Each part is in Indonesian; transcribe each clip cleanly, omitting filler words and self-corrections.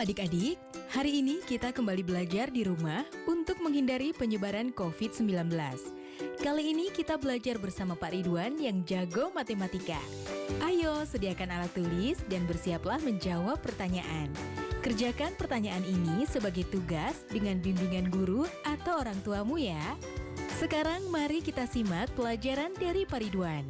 adik-adik, hari ini kita kembali belajar di rumah untuk menghindari penyebaran COVID-19. Kali ini kita belajar bersama Pak Ridwan yang jago matematika. Ayo, sediakan alat tulis dan bersiaplah menjawab pertanyaan. Kerjakan pertanyaan ini sebagai tugas dengan bimbingan guru atau orang tuamu ya. Sekarang mari kita simak pelajaran dari Pak Ridwan.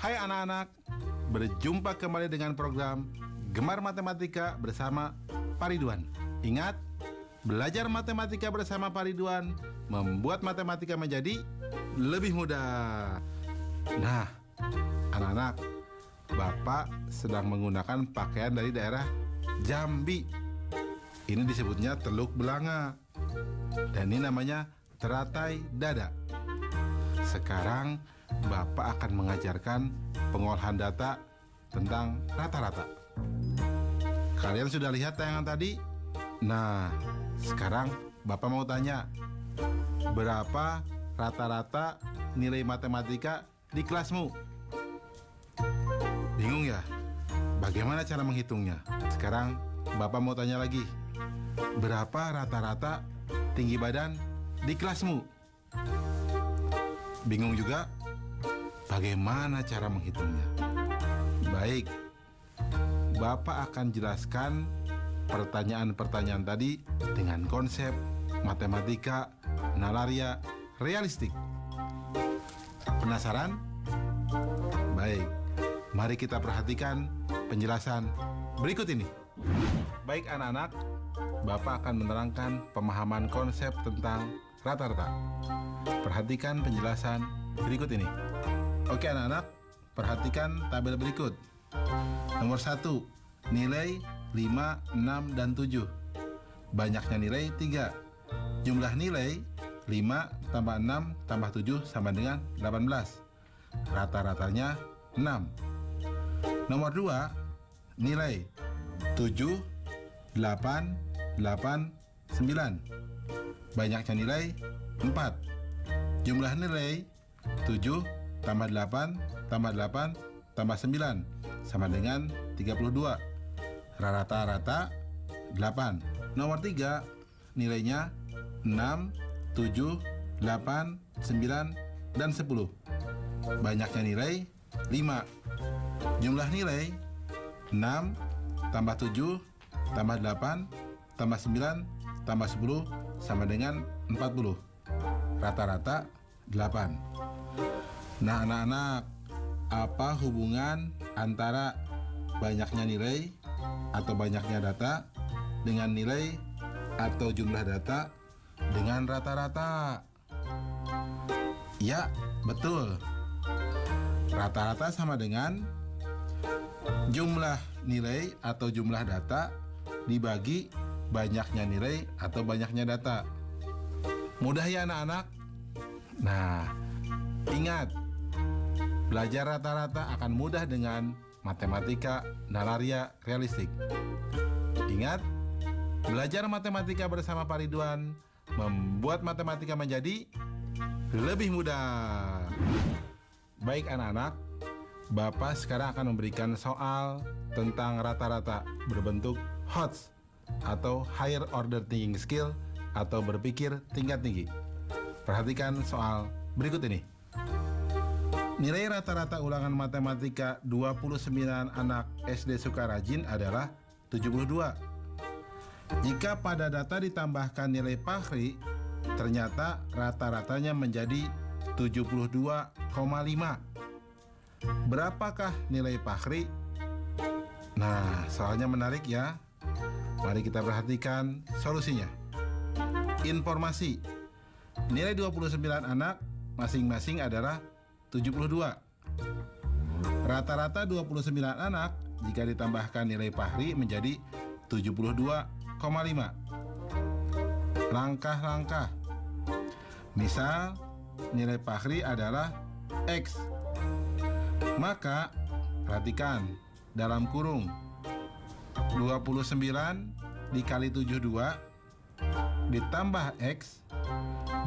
Hai anak-anak, berjumpa kembali dengan program Gemar Matematika bersama Pak Ridwan. Ingat, belajar matematika bersama Pak Ridwan membuat matematika menjadi lebih mudah. Nah, anak-anak, Bapak sedang menggunakan pakaian dari daerah Jambi. Ini disebutnya Teluk Belanga. Dan ini namanya teratai dada. Sekarang Bapak akan mengajarkan pengolahan data tentang rata-rata. Kalian sudah lihat tayangan tadi? Nah, sekarang Bapak mau tanya, berapa rata-rata nilai matematika di kelasmu? Bingung ya? Bagaimana cara menghitungnya? Sekarang Bapak mau tanya lagi, berapa rata-rata tinggi badan di kelasmu? Bingung juga? Bagaimana cara menghitungnya? Baik, Bapak akan jelaskan pertanyaan-pertanyaan tadi dengan konsep matematika nalaria realistik. Penasaran? Baik, mari kita perhatikan penjelasan berikut ini. Baik anak-anak, Bapak akan menerangkan pemahaman konsep tentang rata-rata. Perhatikan penjelasan berikut ini. Oke anak-anak, perhatikan tabel berikut. Nomor 1, nilai 5, 6, dan 7. Banyaknya nilai 3. Jumlah nilai 5 tambah 6 tambah 7 sama dengan 18. Rata-ratanya 6. Nomor 2, nilai 7, 8, 8, 9. Banyaknya nilai 4. Jumlah nilai 7 tambah 8, tambah 8, tambah 9 sama dengan 32. Rata-rata 8. Nomor 3, nilainya 6, 7, 8, 9, dan 10. Banyaknya nilai 5. Jumlah nilai 6 tambah 7 tambah 8 tambah 9 tambah 10 sama dengan 40. Rata-rata 8. Nah anak-anak, apa hubungan antara banyaknya nilai atau banyaknya data dengan nilai atau jumlah data dengan rata-rata? Ya, betul. Rata-rata sama dengan jumlah nilai atau jumlah data dibagi banyaknya nilai atau banyaknya data. Mudah ya anak-anak? Nah, ingat, belajar rata-rata akan mudah dengan matematika nalaria realistik. Ingat, belajar matematika bersama Pak Ridwan membuat matematika menjadi lebih mudah. Baik anak-anak, Bapak sekarang akan memberikan soal tentang rata-rata berbentuk HOTS atau Higher Order Thinking Skill atau berpikir tingkat tinggi. Perhatikan soal berikut ini. Nilai rata-rata ulangan matematika 29 anak SD Sukarajin adalah 72. Jika pada data ditambahkan nilai Fahri, ternyata rata-ratanya menjadi 72,5. Berapakah nilai Fahri? Nah, soalnya menarik ya. Mari kita perhatikan solusinya. Informasi. Nilai 29 anak masing-masing adalah 72. Rata-rata 29 anak jika ditambahkan nilai Fahri menjadi 72,5. Langkah-langkah. Misal, nilai Fahri adalah X. Maka, perhatikan dalam kurung 29 dikali 72 ditambah X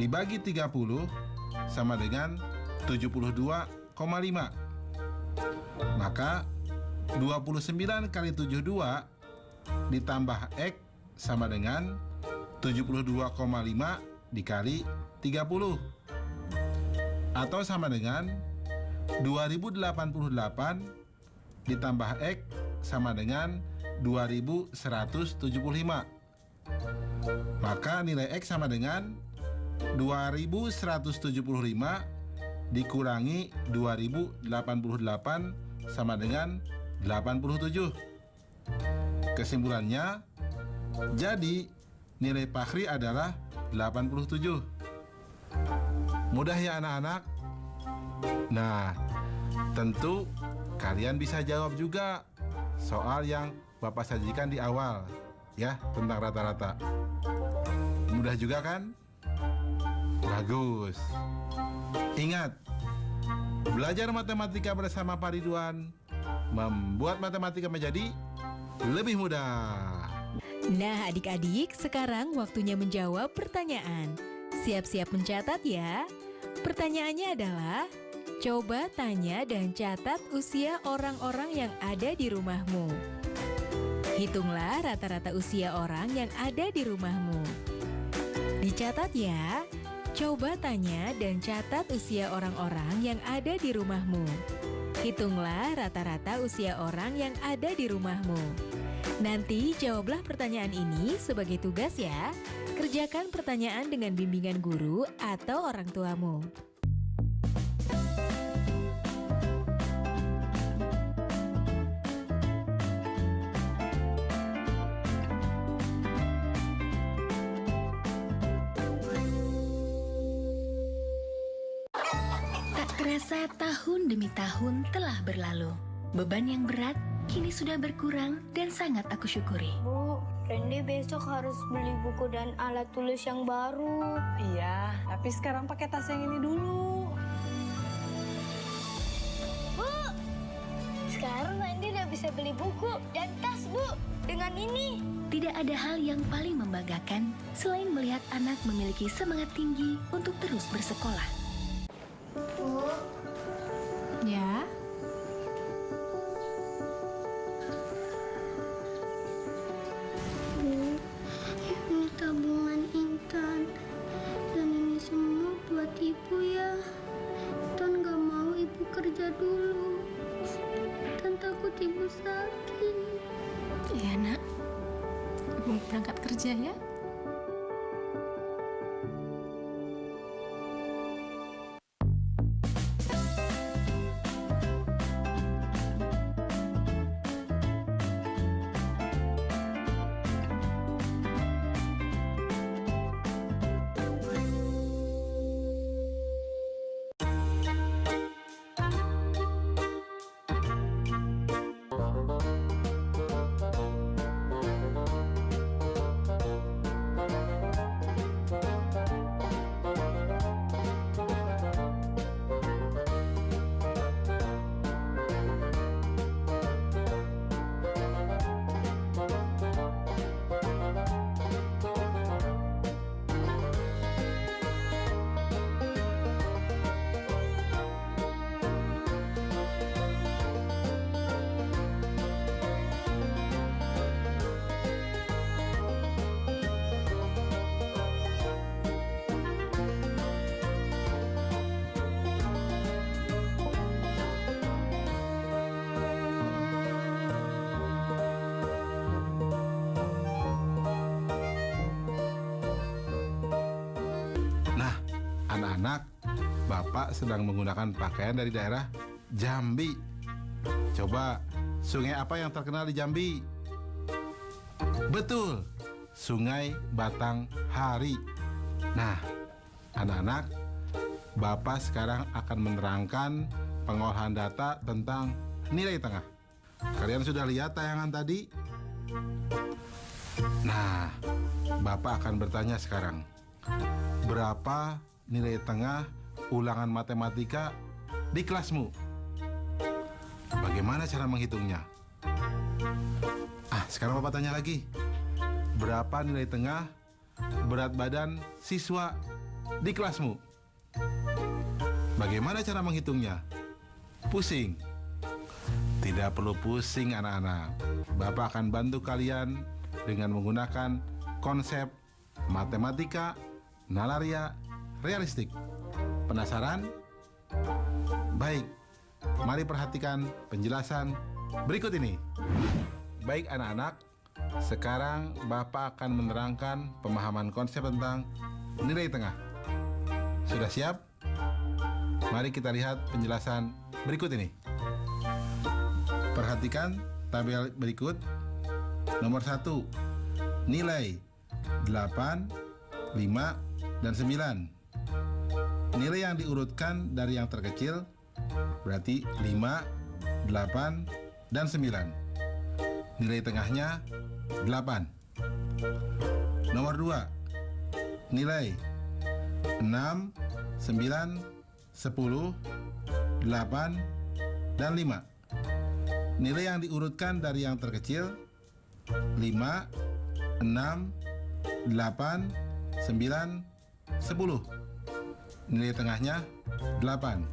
dibagi 30 sama dengan 72,5. Maka 29 kali 72 ditambah X sama dengan 72,5 dikali 30. Atau sama dengan 2088 ditambah X sama dengan 2175. Maka nilai X sama dengan 2175 dikurangi 2088 sama dengan 87. Kesimpulannya, jadi nilai Fahri adalah 87. Mudah ya anak-anak? Nah, tentu kalian bisa jawab juga soal yang Bapak sajikan di awal ya, tentang rata-rata. Mudah juga kan? Bagus. Ingat, belajar matematika bersama Pak Ridwan membuat matematika menjadi lebih mudah. Nah, adik-adik, sekarang waktunya menjawab pertanyaan. Siap-siap mencatat ya. Pertanyaannya adalah, coba tanya dan catat usia orang-orang yang ada di rumahmu. Hitunglah rata-rata usia orang yang ada di rumahmu. Dicatat ya. Coba tanya dan catat usia orang-orang yang ada di rumahmu. Hitunglah rata-rata usia orang yang ada di rumahmu. Nanti jawablah pertanyaan ini sebagai tugas ya. Kerjakan pertanyaan dengan bimbingan guru atau orang tuamu. Tak terasa tahun demi tahun telah berlalu. Beban yang berat kini sudah berkurang dan sangat aku syukuri. Bu, Randy besok harus beli buku dan alat tulis yang baru. Iya, tapi sekarang pakai tas yang ini dulu. Bu, sekarang Randy udah bisa beli buku dan tas, Bu. Dengan ini. Tidak ada hal yang paling membanggakan selain melihat anak memiliki semangat tinggi untuk terus bersekolah. Bu, Ya. Bu, ini tabungan Intan. Dan ini semua buat ibu ya. Intan gak mau ibu kerja dulu. Intan takut ibu sakit. Iya nak, ibu berangkat kerja ya. Anak-anak, Bapak sedang menggunakan pakaian dari daerah Jambi. Coba sungai apa yang terkenal di Jambi? Betul, Sungai Batanghari. Nah, anak-anak, Bapak sekarang akan menerangkan pengolahan data tentang nilai tengah. Kalian sudah lihat tayangan tadi? Nah, Bapak akan bertanya sekarang, berapa nilai tengah ulangan matematika di kelasmu? Bagaimana cara menghitungnya? Sekarang Bapak tanya lagi, berapa nilai tengah berat badan siswa di kelasmu? Bagaimana cara menghitungnya? Pusing? Tidak perlu pusing anak-anak. Bapak akan bantu kalian dengan menggunakan konsep matematika nalaria realistik. Penasaran? Baik, mari perhatikan penjelasan berikut ini. Baik anak-anak, sekarang Bapak akan menerangkan pemahaman konsep tentang nilai tengah. Sudah siap? Mari kita lihat penjelasan berikut ini. Perhatikan tabel berikut. Nomor 1, nilai 8, 5, dan 9. Nilai yang diurutkan dari yang terkecil berarti 5, 8, dan 9. Nilai tengahnya 8. Nomor 2, nilai 6, 9, 10, 8, dan 5. Nilai yang diurutkan dari yang terkecil 5, 6, 8, 9, 10. Nilai tengahnya 8.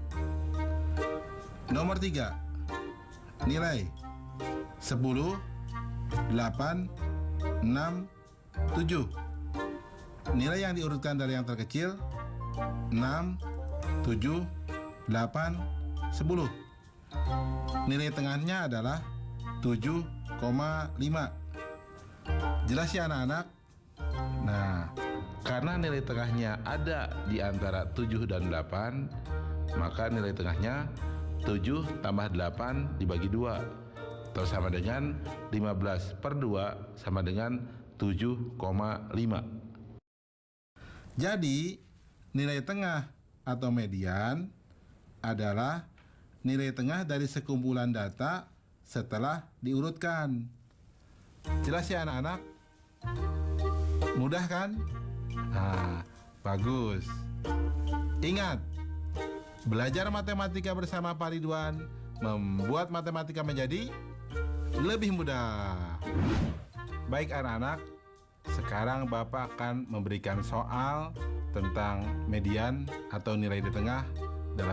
Nomor 3, nilai 10, 8, 6, 7. Nilai yang diurutkan dari yang terkecil 6, 7, 8, 10. Nilai tengahnya adalah 7,5. Jelas ya anak-anak? Nah, karena nilai tengahnya ada di antara 7 dan 8, maka nilai tengahnya 7 tambah 8 dibagi 2, atau sama dengan 15/2 sama dengan 7,5. Jadi, nilai tengah atau median adalah nilai tengah dari sekumpulan data setelah diurutkan. Jelas ya anak-anak? Mudah kan? Nah, bagus. Ingat, belajar matematika bersama Pak Ridwan membuat matematika menjadi lebih mudah. Baik anak-anak, sekarang Bapak akan memberikan soal tentang median atau nilai di tengah dalam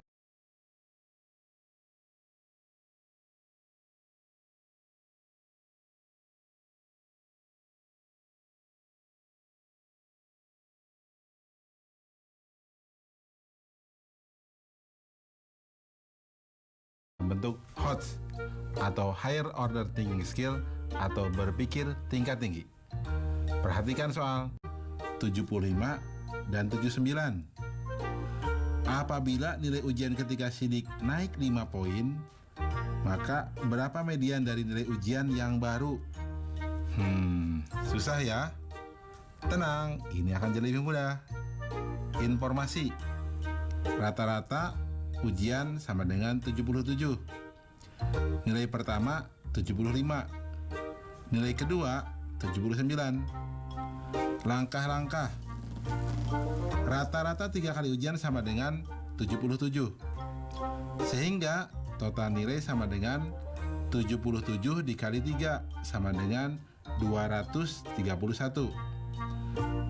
bentuk HOTS atau Higher Order Thinking Skill atau berpikir tingkat tinggi. Perhatikan soal 75 dan 79. Apabila nilai ujian ketika sidik naik 5 poin, maka berapa median dari nilai ujian yang baru? Susah ya? Tenang, ini akan jadi lebih mudah. Informasi. Rata-rata ujian sama dengan 77. Nilai pertama 75. Nilai kedua 79. Langkah-langkah. Rata-rata 3 kali ujian sama dengan 77. Sehingga total nilai sama dengan 77 dikali 3 sama dengan 231.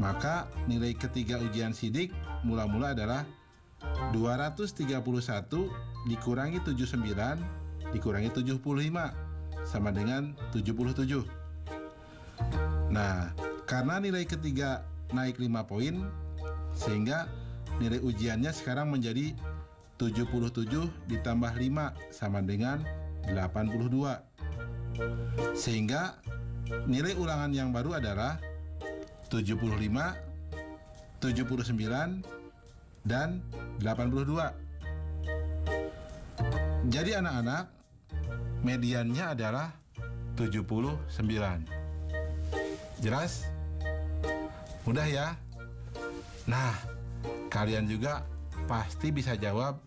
Maka nilai ketiga ujian sidik mula-mula adalah 231 dikurangi 79 dikurangi 75 sama dengan 77. Nah, karena nilai ketiga naik 5 poin, sehingga nilai ujiannya sekarang menjadi 77 ditambah 5 sama dengan 82. Sehingga nilai ulangan yang baru adalah 75, 79, dan 82. Jadi anak-anak, mediannya adalah 79. Jelas? Mudah ya? Nah, kalian juga pasti bisa jawab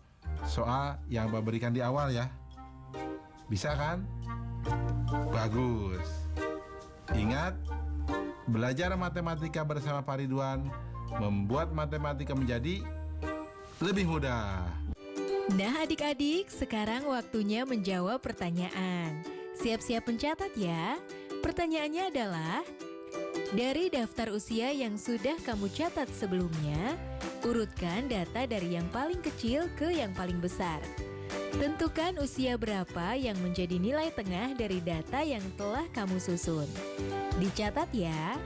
soal yang Mbak berikan di awal ya. Bisa kan? Bagus. Ingat, belajar matematika bersama Pak Ridwan membuat matematika menjadi lebih mudah. Nah adik-adik, sekarang waktunya menjawab pertanyaan. Siap-siap mencatat ya. Pertanyaannya adalah, dari daftar usia yang sudah kamu catat sebelumnya, urutkan data dari yang paling kecil ke yang paling besar. Tentukan usia berapa yang menjadi nilai tengah dari data yang telah kamu susun. Dicatat ya.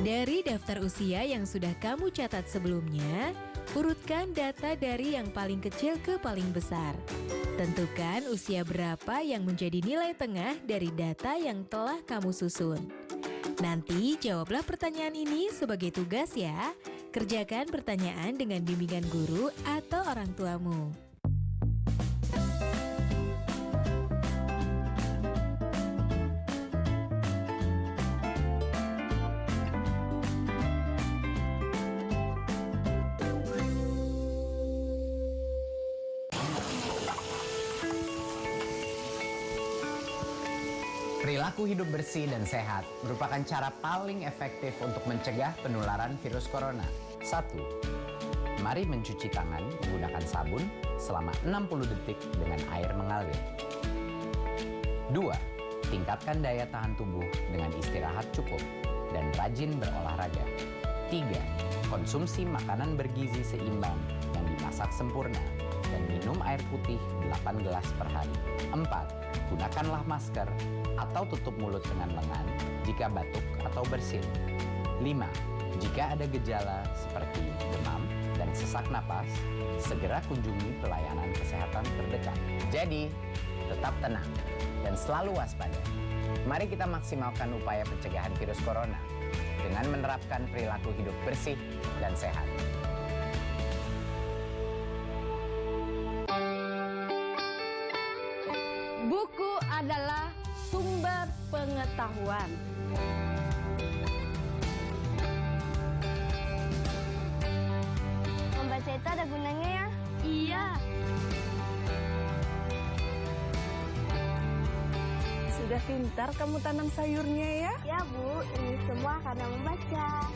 Dari daftar usia yang sudah kamu catat sebelumnya, urutkan data dari yang paling kecil ke paling besar. Tentukan usia berapa yang menjadi nilai tengah dari data yang telah kamu susun. Nanti jawablah pertanyaan ini sebagai tugas ya. Kerjakan pertanyaan dengan bimbingan guru atau orang tuamu. Perilaku hidup bersih dan sehat merupakan cara paling efektif untuk mencegah penularan virus corona. 1. Mari mencuci tangan menggunakan sabun selama 60 detik dengan air mengalir. 2. Tingkatkan daya tahan tubuh dengan istirahat cukup dan rajin berolahraga. 3. Konsumsi makanan bergizi seimbang yang dimasak sempurna dan minum air putih 8 gelas per hari. 4. Gunakanlah masker atau tutup mulut dengan lengan jika batuk atau bersin. 5. Jika ada gejala seperti demam dan sesak napas, segera kunjungi pelayanan kesehatan terdekat. Jadi, tetap tenang dan selalu waspada. Mari kita maksimalkan upaya pencegahan virus corona dengan menerapkan perilaku hidup bersih dan sehat. Buku adalah sumber pengetahuan. Membaca itu ada gunanya ya? Iya. Sudah pintar kamu tanam sayurnya ya? Ya Bu, ini semua karena membaca.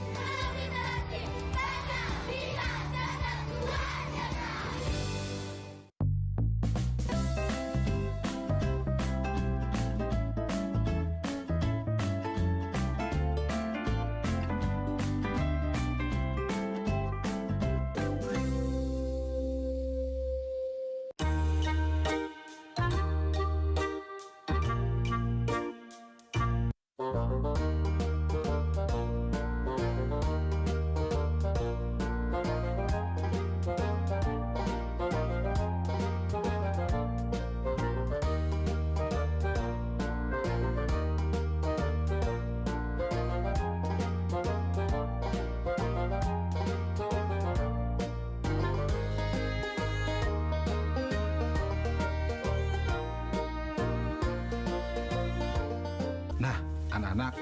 Nah, anak-anak,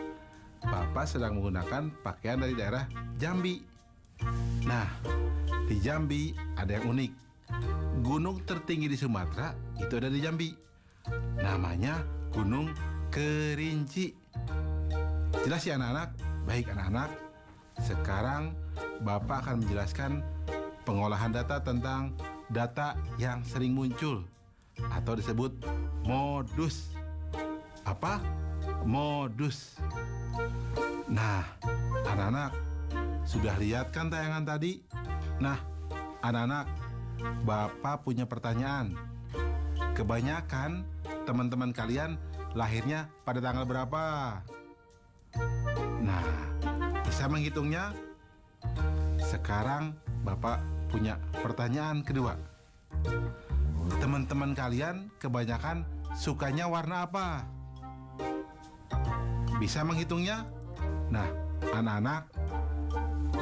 Bapak sedang menggunakan pakaian dari daerah Jambi. Nah, di Jambi ada yang unik. Gunung tertinggi di Sumatera itu ada di Jambi. Namanya Gunung Kerinci. Jelas ya anak-anak? Baik anak-anak, sekarang Bapak akan menjelaskan pengolahan data tentang data yang sering muncul atau disebut modus. Apa? Modus. Nah, anak-anak sudah lihat kan tayangan tadi? Nah, anak-anak, Bapak punya pertanyaan. Kebanyakan teman-teman kalian lahirnya pada tanggal berapa? Nah, bisa menghitungnya? Sekarang Bapak punya pertanyaan kedua. Teman-teman kalian kebanyakan sukanya warna apa? Bisa menghitungnya? Nah, anak-anak,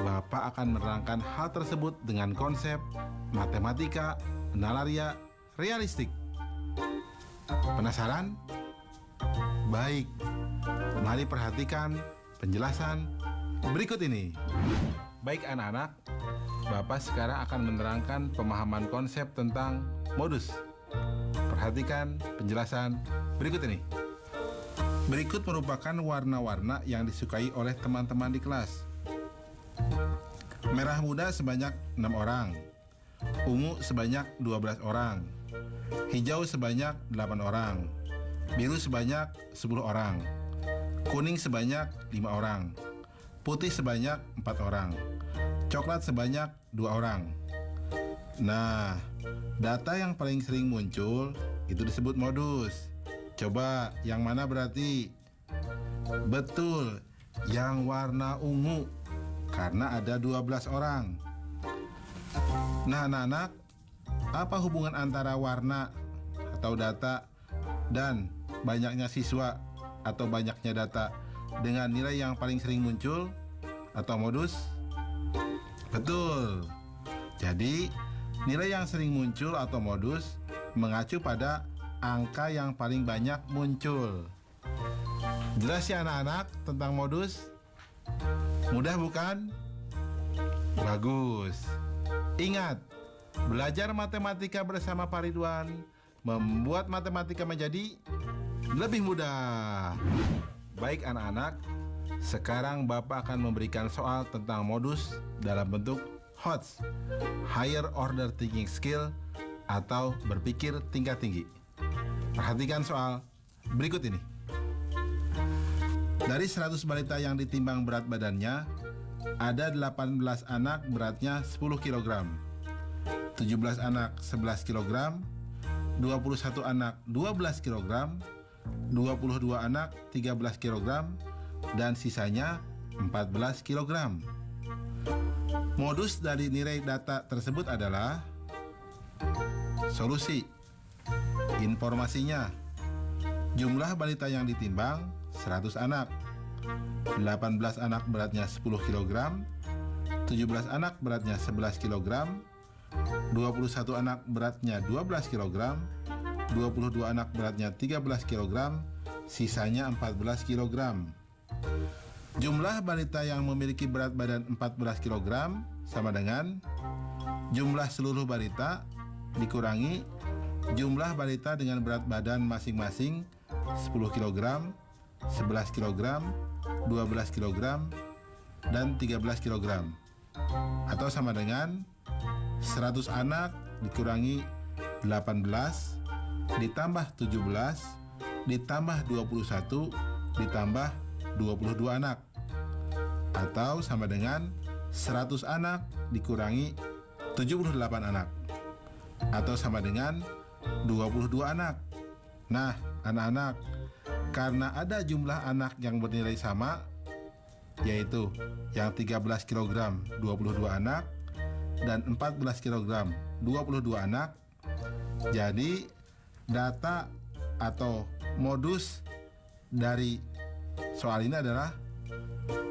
Bapak akan menerangkan hal tersebut dengan konsep matematika nalaria realistik. Penasaran? Baik, mari perhatikan penjelasan berikut ini. Baik anak-anak, Bapak sekarang akan menerangkan pemahaman konsep tentang modus. Perhatikan penjelasan berikut ini. Berikut merupakan warna-warna yang disukai oleh teman-teman di kelas. Merah muda sebanyak 6 orang, ungu sebanyak 12 orang, hijau sebanyak 8 orang, biru sebanyak 10 orang, kuning sebanyak 5 orang, putih sebanyak 4 orang, coklat sebanyak 2 orang. Nah, data yang paling sering muncul itu disebut modus. Coba yang mana berarti? Betul, yang warna ungu, karena ada 12 orang. Nah anak-anak, apa hubungan antara warna atau data dan banyaknya siswa atau banyaknya data dengan nilai yang paling sering muncul atau modus? Betul. Jadi, nilai yang sering muncul atau modus mengacu pada angka yang paling banyak muncul. Jelas ya anak-anak tentang modus? Mudah bukan? Bagus. Ingat, belajar matematika bersama Pak Ridwan membuat matematika menjadi lebih mudah. Baik anak-anak, sekarang Bapak akan memberikan soal tentang modus dalam bentuk HOTS, Higher Order Thinking Skill, atau berpikir tingkat tinggi. Perhatikan soal berikut ini. Dari 100 balita yang ditimbang berat badannya, ada 18 anak beratnya 10 kg, 17 anak 11 kg, 21 anak 12 kg, 22 anak 13 kg, dan sisanya 14 kg. Modus dari nilai data tersebut adalah solusi. Informasinya, jumlah balita yang ditimbang 100 anak, 18 anak beratnya 10 kg, 17 anak beratnya 11 kg, 21 anak beratnya 12 kg, 22 anak beratnya 13 kg, sisanya 14 kg. Jumlah balita yang memiliki berat badan 14 kg sama dengan jumlah seluruh balita dikurangi jumlah balita dengan berat badan masing-masing 10 kg, 11 kg, 12 kg, dan 13 kg. Atau sama dengan 100 anak dikurangi 18 ditambah 17 ditambah 21 ditambah 22 anak. Atau sama dengan 100 anak dikurangi 78 anak. Atau sama dengan 22 anak. Nah, anak-anak, karena ada jumlah anak yang bernilai sama, yaitu yang 13 kg 22 anak dan 14 kg 22 anak, jadi data atau modus dari soal ini adalah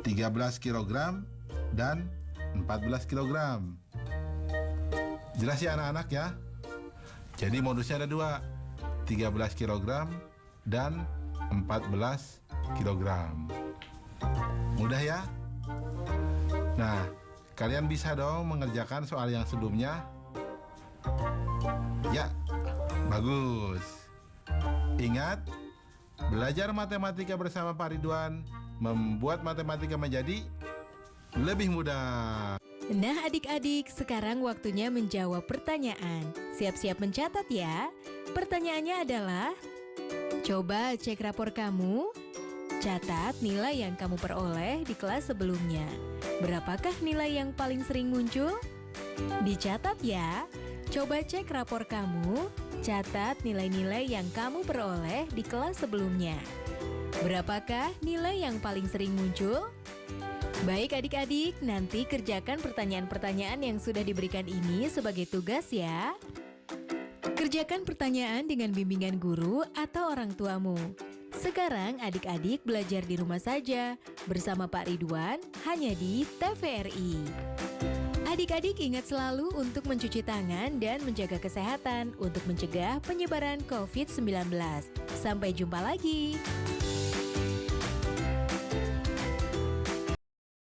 13 kg dan 14 kg. Jelas ya anak-anak ya? Jadi modusnya ada dua, 13 kg dan 14 kg. Mudah ya? Nah, kalian bisa dong mengerjakan soal yang sebelumnya? Ya, bagus. Ingat, belajar matematika bersama Pak Ridwan membuat matematika menjadi lebih mudah. Nah adik-adik, sekarang waktunya menjawab pertanyaan. Siap-siap mencatat ya. Pertanyaannya adalah, coba cek rapor kamu. Catat nilai yang kamu peroleh di kelas sebelumnya. Berapakah nilai yang paling sering muncul? Dicatat ya. Coba cek rapor kamu. Catat nilai-nilai yang kamu peroleh di kelas sebelumnya. Berapakah nilai yang paling sering muncul? Baik adik-adik, nanti kerjakan pertanyaan-pertanyaan yang sudah diberikan ini sebagai tugas ya. Kerjakan pertanyaan dengan bimbingan guru atau orang tuamu. Sekarang adik-adik belajar di rumah saja bersama Pak Ridwan hanya di TVRI. Adik-adik ingat selalu untuk mencuci tangan dan menjaga kesehatan untuk mencegah penyebaran COVID-19. Sampai jumpa lagi.